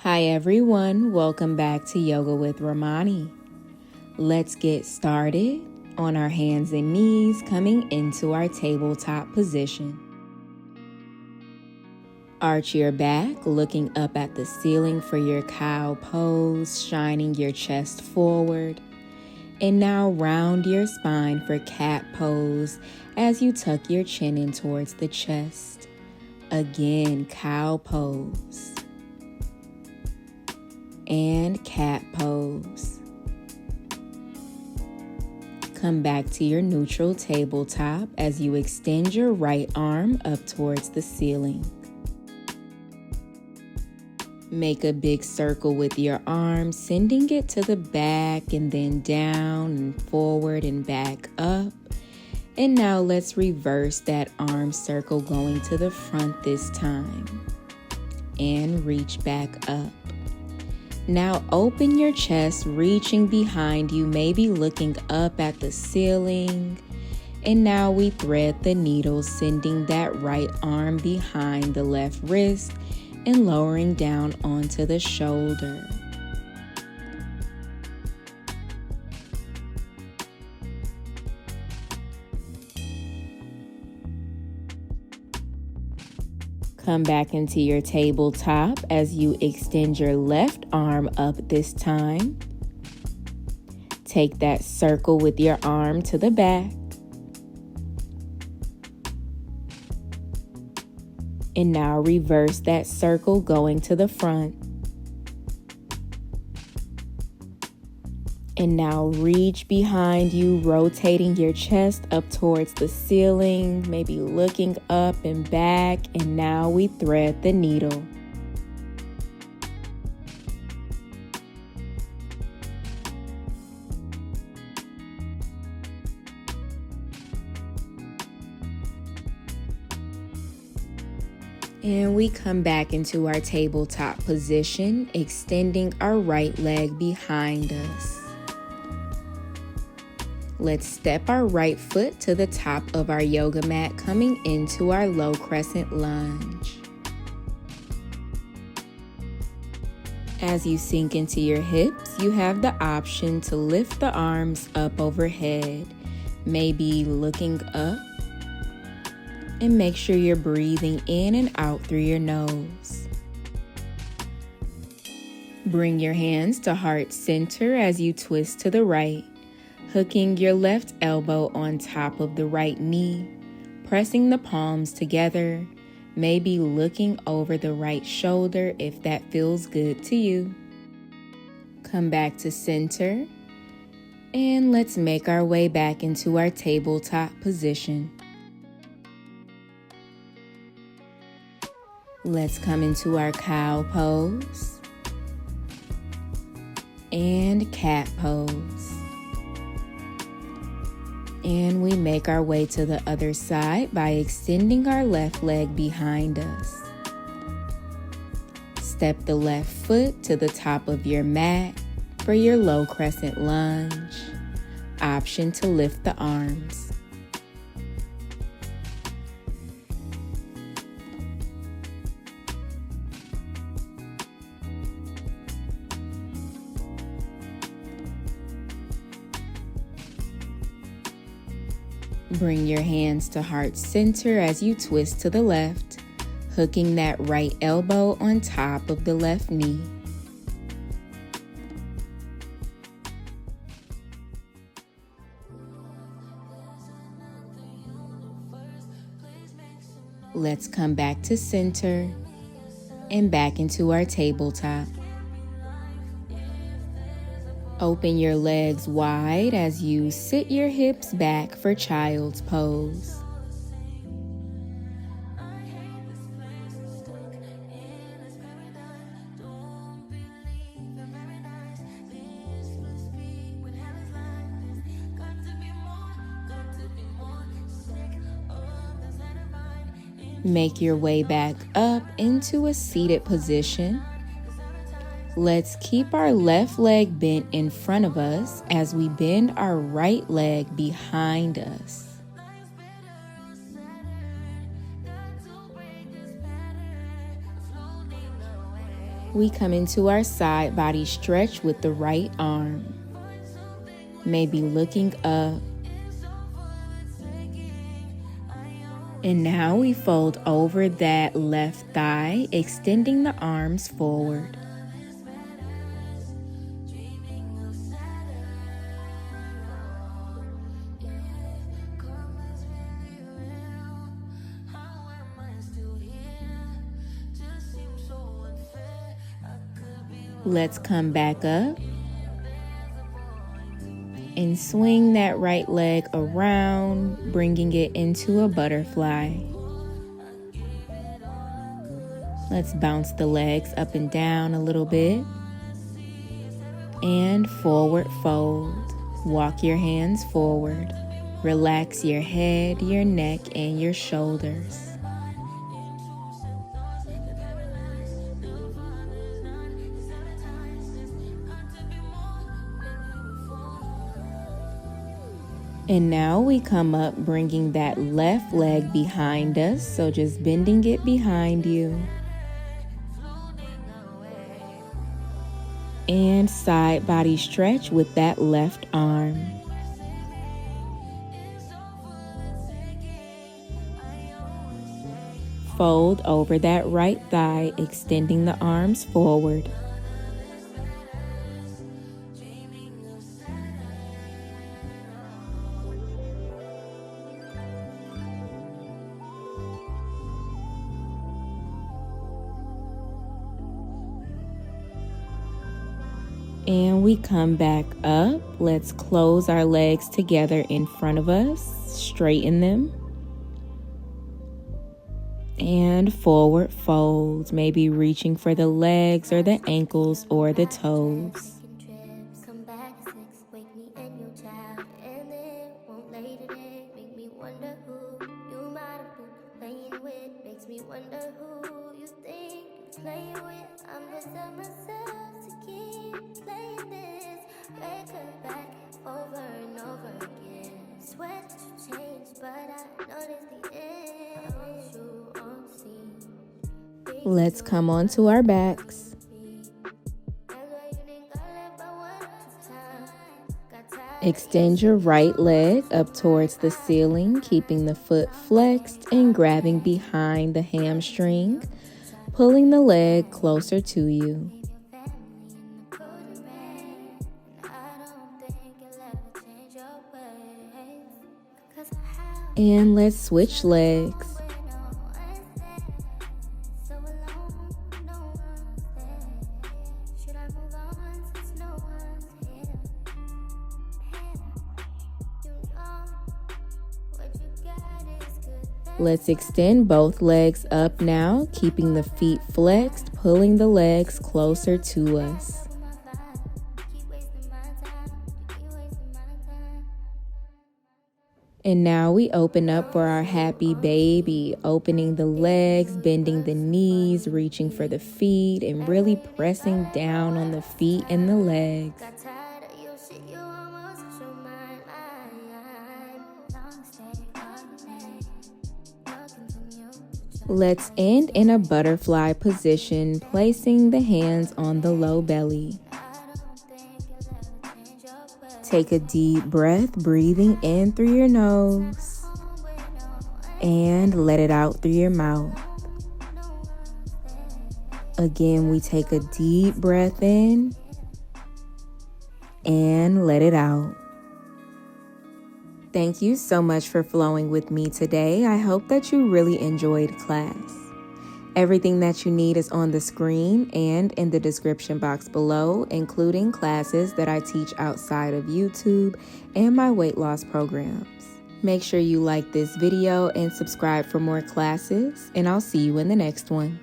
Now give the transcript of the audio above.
Hi everyone, welcome back to Yoga with RAMONI. Let's get started on our hands and knees, coming into our tabletop position. Arch your back, looking up at the ceiling for your cow pose, shining your chest forward. And now round your spine for cat pose as you tuck your chin in towards the chest. Again, cow pose. And cat pose. Come back to your neutral tabletop as you extend your right arm up towards the ceiling. Make a big circle with your arm, sending it to the back and then down and forward and back up. And now let's reverse that arm circle, going to the front this time. And reach back up. Now open your chest, reaching behind you, maybe looking up at the ceiling. And now we thread the needle, sending that right arm behind the left wrist and lowering down onto the shoulder. Come back into your tabletop as you extend your left arm up this time. Take that circle with your arm to the back. And now reverse that circle, going to the front. And now reach behind you, rotating your chest up towards the ceiling, maybe looking up and back. And now we thread the needle. And we come back into our tabletop position, extending our right leg behind us. Let's step our right foot to the top of our yoga mat, coming into our low crescent lunge. As you sink into your hips, you have the option to lift the arms up overhead, maybe looking up. And make sure you're breathing in and out through your nose. Bring your hands to heart center as you twist to the right, hooking your left elbow on top of the right knee, pressing the palms together, maybe looking over the right shoulder if that feels good to you. Come back to center, and let's make our way back into our tabletop position. Let's come into our cow pose and cat pose. And we make our way to the other side by extending our left leg behind us. Step the left foot to the top of your mat for your low crescent lunge. Option to lift the arms. Bring your hands to heart center as you twist to the left, hooking that right elbow on top of the left knee. Let's come back to center and back into our tabletop. Open your legs wide as you sit your hips back for child's pose. Make your way back up into a seated position. Let's keep our left leg bent in front of us as we bend our right leg behind us. We come into our side body stretch with the right arm. Maybe looking up. And now we fold over that left thigh, extending the arms forward. Let's come back up and swing that right leg around, bringing it into a butterfly. Let's bounce the legs up and down a little bit. And forward fold. Walk your hands forward. Relax your head, your neck, and your shoulders. And now we come up, bringing that left leg behind us, so just bending it behind you. And side body stretch with that left arm. Fold over that right thigh, extending the arms forward. And we come back up. Let's close our legs together in front of us, straighten them. And forward fold, maybe reaching for the legs or the ankles or the toes. Let's come onto our backs. Extend your right leg up towards the ceiling, keeping the foot flexed and grabbing behind the hamstring, pulling the leg closer to you. And let's switch legs. Let's extend both legs up now, keeping the feet flexed, pulling the legs closer to us. And now we open up for our happy baby, opening the legs, bending the knees, reaching for the feet, and really pressing down on the feet and the legs. Let's end in a butterfly position, placing the hands on the low belly. Take a deep breath, breathing in through your nose and let it out through your mouth. Again, we take a deep breath in and let it out. Thank you so much for flowing with me today. I hope that you really enjoyed class. Everything that you need is on the screen and in the description box below, including classes that I teach outside of YouTube and my weight loss programs. Make sure you like this video and subscribe for more classes, and I'll see you in the next one.